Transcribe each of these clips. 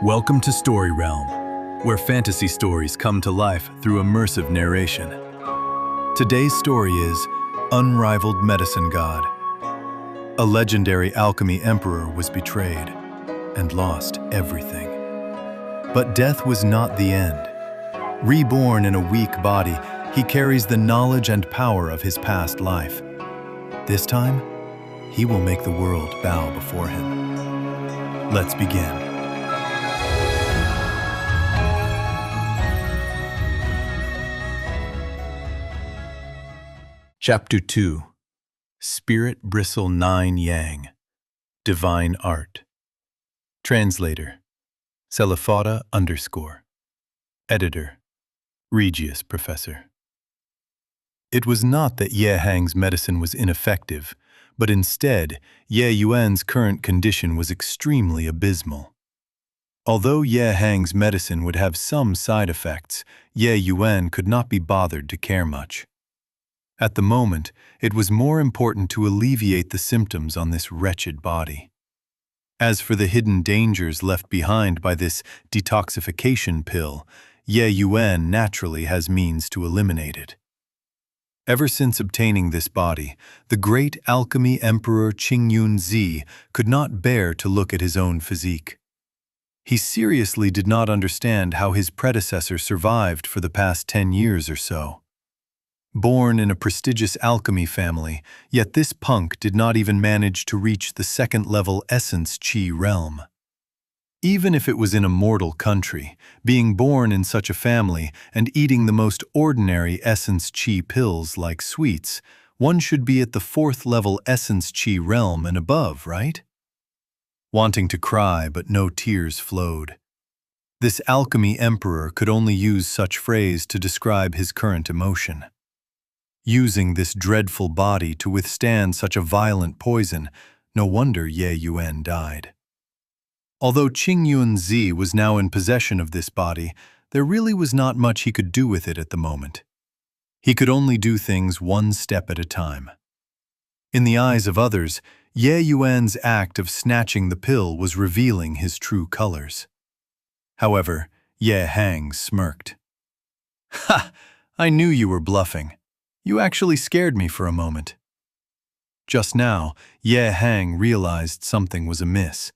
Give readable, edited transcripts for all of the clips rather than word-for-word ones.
Welcome to Story Realm, where fantasy stories come to life through immersive narration. Today's story is Unrivaled Medicine God. A legendary alchemy emperor was betrayed and lost everything. But death was not the end. Reborn in a weak body, he carries the knowledge and power of his past life. This time, he will make the world bow before him. Let's begin. Chapter 2. Spirit Bristle 9 Yang. Divine Art. Translator. Celifata _ Editor. Regius Professor. It was not that Ye Hang's medicine was ineffective, but instead, Ye Yuan's current condition was extremely abysmal. Although Ye Hang's medicine would have some side effects, Ye Yuan could not be bothered to care much. At the moment, it was more important to alleviate the symptoms on this wretched body. As for the hidden dangers left behind by this detoxification pill, Ye Yuan naturally has means to eliminate it. Ever since obtaining this body, the great alchemy emperor Xuanhuan could not bear to look at his own physique. He seriously did not understand how his predecessor survived for the past 10 years or so. Born in a prestigious alchemy family, yet this punk did not even manage to reach the second-level essence chi realm. Even if it was in a mortal country, being born in such a family and eating the most ordinary essence chi pills like sweets, one should be at the fourth-level essence chi realm and above, right? Wanting to cry, but no tears flowed. This alchemy emperor could only use such phrase to describe his current emotion. Using this dreadful body to withstand such a violent poison, no wonder Ye Yuan died. Although Xuanhuan was now in possession of this body, there really was not much he could do with it at the moment. He could only do things one step at a time. In the eyes of others, Ye Yuan's act of snatching the pill was revealing his true colors. However, Ye Hang smirked. "Ha! I knew you were bluffing. You actually scared me for a moment." Just now, Ye Hang realized something was amiss.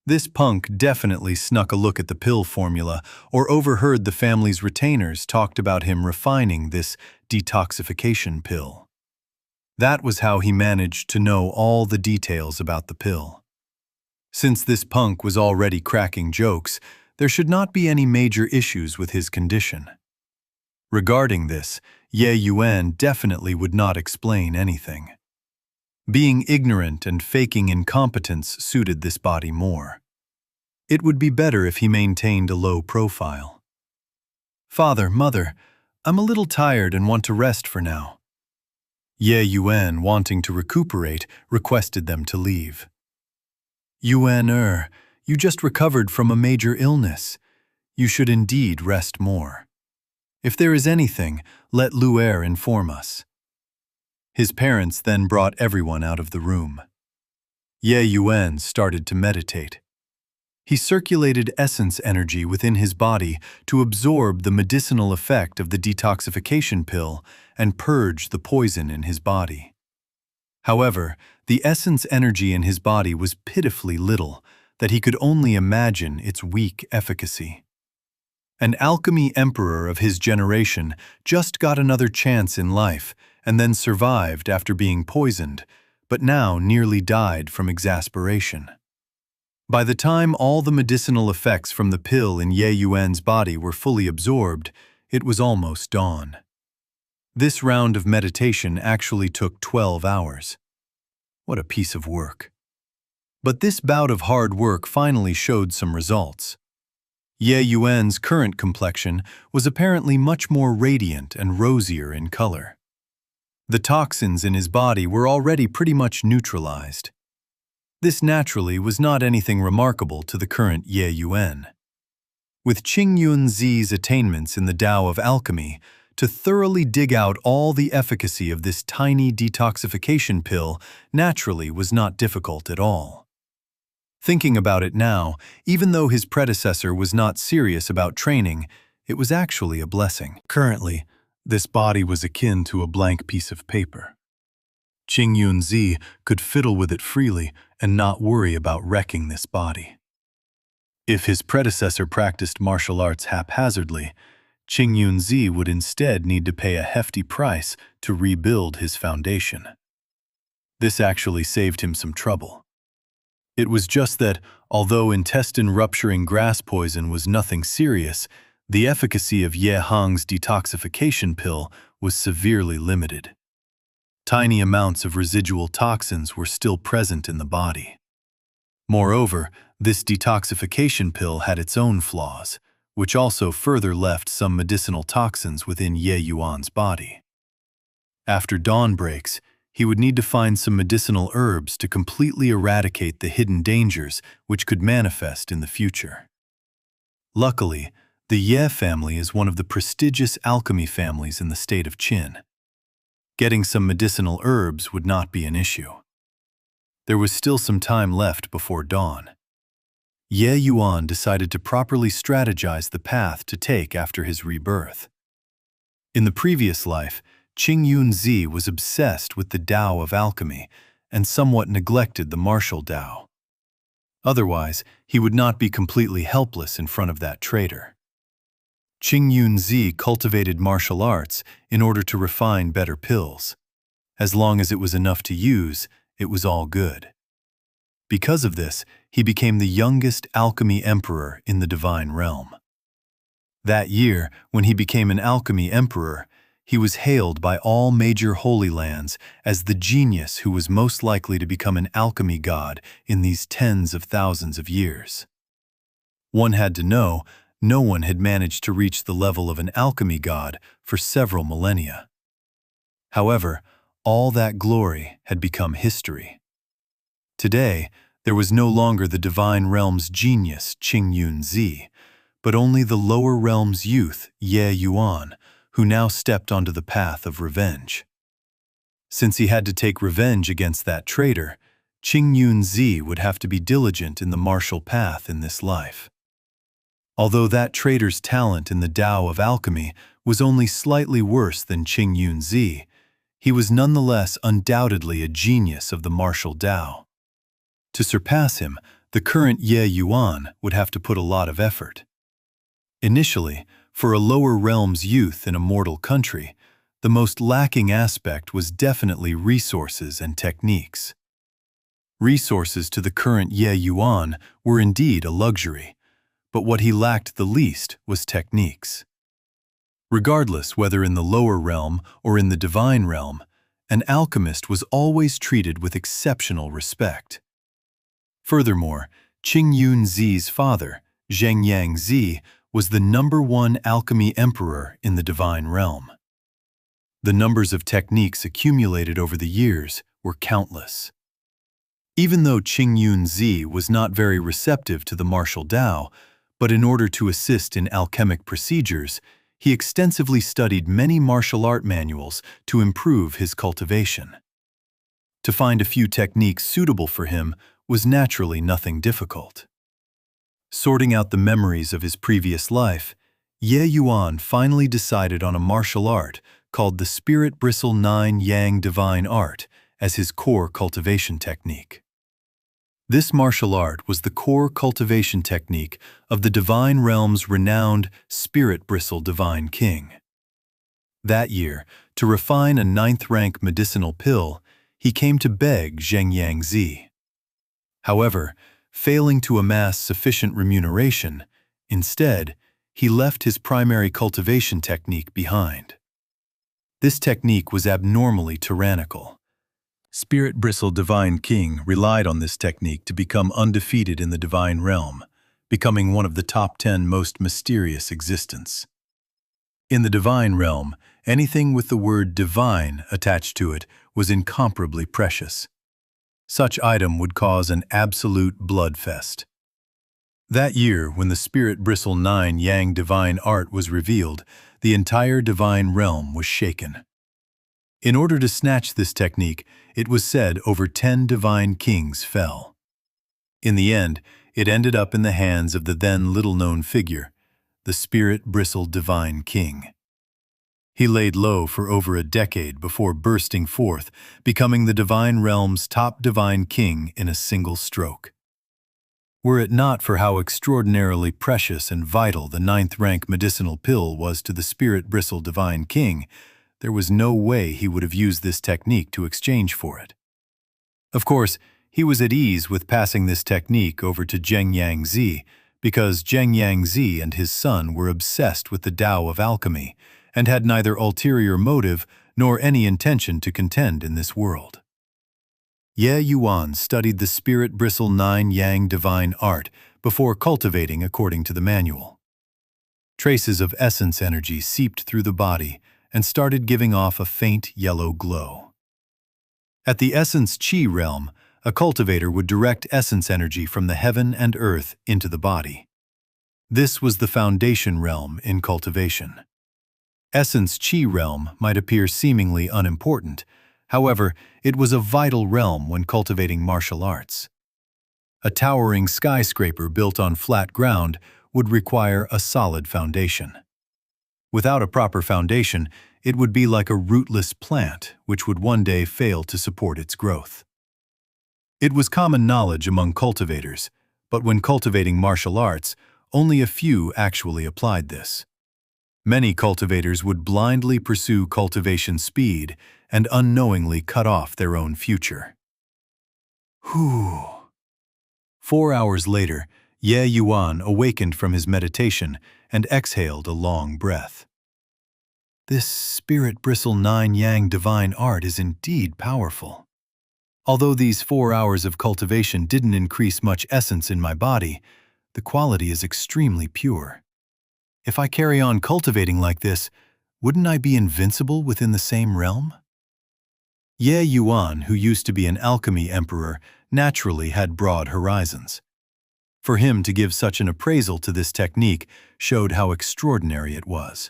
This punk definitely snuck a look at the pill formula or overheard the family's retainers talked about him refining this detoxification pill. That was how he managed to know all the details about the pill. Since this punk was already cracking jokes, there should not be any major issues with his condition. Regarding this, Ye Yuan definitely would not explain anything. Being ignorant and faking incompetence suited this body more. It would be better if he maintained a low profile. "Father, Mother, I'm a little tired and want to rest for now." Ye Yuan, wanting to recuperate, requested them to leave. "Yuan, you just recovered from a major illness. You should indeed rest more. If there is anything, let Luer inform us." His parents then brought everyone out of the room. Ye Yuan started to meditate. He circulated essence energy within his body to absorb the medicinal effect of the detoxification pill and purge the poison in his body. However, the essence energy in his body was pitifully little that he could only imagine its weak efficacy. An alchemy emperor of his generation just got another chance in life and then survived after being poisoned, but now nearly died from exasperation. By the time all the medicinal effects from the pill in Ye Yuan's body were fully absorbed, it was almost dawn. This round of meditation actually took 12 hours. What a piece of work. But this bout of hard work finally showed some results. Ye Yuan's current complexion was apparently much more radiant and rosier in color. The toxins in his body were already pretty much neutralized. This naturally was not anything remarkable to the current Ye Yuan. With Xuanhuan's attainments in the Tao of alchemy, to thoroughly dig out all the efficacy of this tiny detoxification pill naturally was not difficult at all. Thinking about it now, even though his predecessor was not serious about training, it was actually a blessing. Currently, this body was akin to a blank piece of paper. Qing Yunzi could fiddle with it freely and not worry about wrecking this body. If his predecessor practiced martial arts haphazardly, Qing Yunzi would instead need to pay a hefty price to rebuild his foundation. This actually saved him some trouble. It was just that, although intestine-rupturing grass poison was nothing serious, the efficacy of Ye Hong's detoxification pill was severely limited. Tiny amounts of residual toxins were still present in the body. Moreover, this detoxification pill had its own flaws, which also further left some medicinal toxins within Ye Yuan's body. After dawn breaks, he would need to find some medicinal herbs to completely eradicate the hidden dangers which could manifest in the future. Luckily, the Ye family is one of the prestigious alchemy families in the state of Qin. Getting some medicinal herbs would not be an issue. There was still some time left before dawn. Ye Yuan decided to properly strategize the path to take after his rebirth. In the previous life, Qing Yunzi was obsessed with the Tao of alchemy and somewhat neglected the martial Tao. Otherwise, he would not be completely helpless in front of that traitor. Qing Yunzi cultivated martial arts in order to refine better pills. As long as it was enough to use, it was all good. Because of this, he became the youngest alchemy emperor in the divine realm. That year, when he became an alchemy emperor, he was hailed by all major holy lands as the genius who was most likely to become an alchemy god in these tens of thousands of years. One had to know, no one had managed to reach the level of an alchemy god for several millennia. However, all that glory had become history. Today, there was no longer the divine realm's genius Qing Yunzi, but only the lower realm's youth Ye Yuan, who now stepped onto the path of revenge. Since he had to take revenge against that traitor, Qing Yunzi would have to be diligent in the martial path in this life. Although that traitor's talent in the Tao of alchemy was only slightly worse than Qing Yunzi, he was nonetheless undoubtedly a genius of the martial Tao. To surpass him, the current Ye Yuan would have to put a lot of effort. Initially, for a lower realm's youth in a mortal country, the most lacking aspect was definitely resources and techniques. Resources to the current Ye Yuan were indeed a luxury, but what he lacked the least was techniques. Regardless whether in the lower realm or in the divine realm, an alchemist was always treated with exceptional respect. Furthermore, Qing Yunzi's father, Xianxia, was the #1 alchemy emperor in the divine realm. The numbers of techniques accumulated over the years were countless. Even though Qing Yunzi was not very receptive to the martial Tao, but in order to assist in alchemic procedures, he extensively studied many martial art manuals to improve his cultivation. To find a few techniques suitable for him was naturally nothing difficult. Sorting out the memories of his previous life, Ye Yuan finally decided on a martial art called the Spirit Bristle 9 Yang Divine Art as his core cultivation technique. This martial art was the core cultivation technique of the divine realm's renowned Spirit Bristle Divine King. That year, to refine a 9th-rank medicinal pill, he came to beg Xianxia. However, failing to amass sufficient remuneration, instead, he left his primary cultivation technique behind. This technique was abnormally tyrannical. Spirit Bristle Divine King relied on this technique to become undefeated in the divine realm, becoming one of the top 10 most mysterious existents. In the divine realm, anything with the word divine attached to it was incomparably precious. Such item would cause an absolute bloodfest. That year, when the Spirit Bristle 9 Yang Divine Art was revealed, the entire divine realm was shaken. In order to snatch this technique, it was said over 10 divine kings fell. In the end, it ended up in the hands of the then little-known figure, the spirit-bristled divine king. He laid low for over a decade before bursting forth, becoming the divine realm's top divine king in a single stroke. Were it not for how extraordinarily precious and vital the 9th-rank medicinal pill was to the spirit-bristled divine king, there was no way he would have used this technique to exchange for it. Of course, he was at ease with passing this technique over to Xianxia because Xianxia and his son were obsessed with the Tao of alchemy and had neither ulterior motive nor any intention to contend in this world. Yuan studied the spirit bristle 9 yang divine art before cultivating according to the manual. Traces of essence energy seeped through the body and started giving off a faint yellow glow. At the essence chi realm, a cultivator would direct essence energy from the heaven and earth into the body. This was the foundation realm in cultivation. Essence chi realm might appear seemingly unimportant. However, it was a vital realm when cultivating martial arts. A towering skyscraper built on flat ground would require a solid foundation. Without a proper foundation, it would be like a rootless plant which would one day fail to support its growth. It was common knowledge among cultivators, but when cultivating martial arts, only a few actually applied this. Many cultivators would blindly pursue cultivation speed and unknowingly cut off their own future. 4 hours later, Yuan awakened from his meditation and exhaled a long breath. This spirit bristle 9 yang divine art is indeed powerful. Although these 4 hours of cultivation didn't increase much essence in my body, the quality is extremely pure. If I carry on cultivating like this, wouldn't I be invincible within the same realm? Yuan, who used to be an alchemy emperor, naturally had broad horizons. For him to give such an appraisal to this technique showed how extraordinary it was.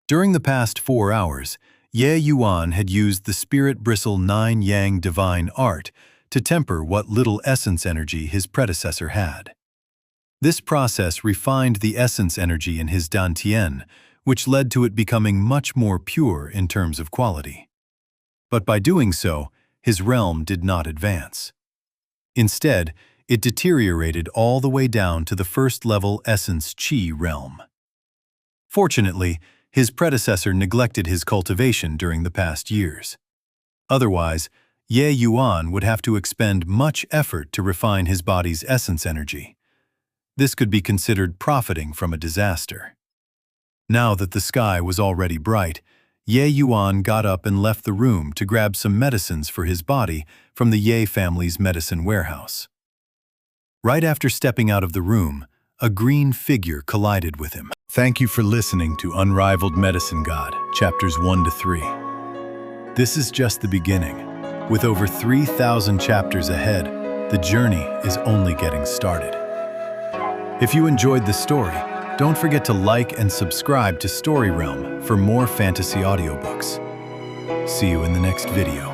During the past 4 hours, Yuan had used the spirit bristle 9 yang divine art to temper what little essence energy his predecessor had. This process refined the essence energy in his dantian, which led to it becoming much more pure in terms of quality. But by doing so, his realm did not advance. Instead, it deteriorated all the way down to the first-level essence chi realm. Fortunately, his predecessor neglected his cultivation during the past years. Otherwise, Yuan would have to expend much effort to refine his body's essence energy. This could be considered profiting from a disaster. Now that the sky was already bright, Yuan got up and left the room to grab some medicines for his body from the Ye family's medicine warehouse. Right after stepping out of the room, a green figure collided with him. Thank you for listening to Unrivaled Medicine God, Chapters 1 to 3. This is just the beginning. With over 3,000 chapters ahead, the journey is only getting started. If you enjoyed the story, don't forget to like and subscribe to Story Realm for more fantasy audiobooks. See you in the next video.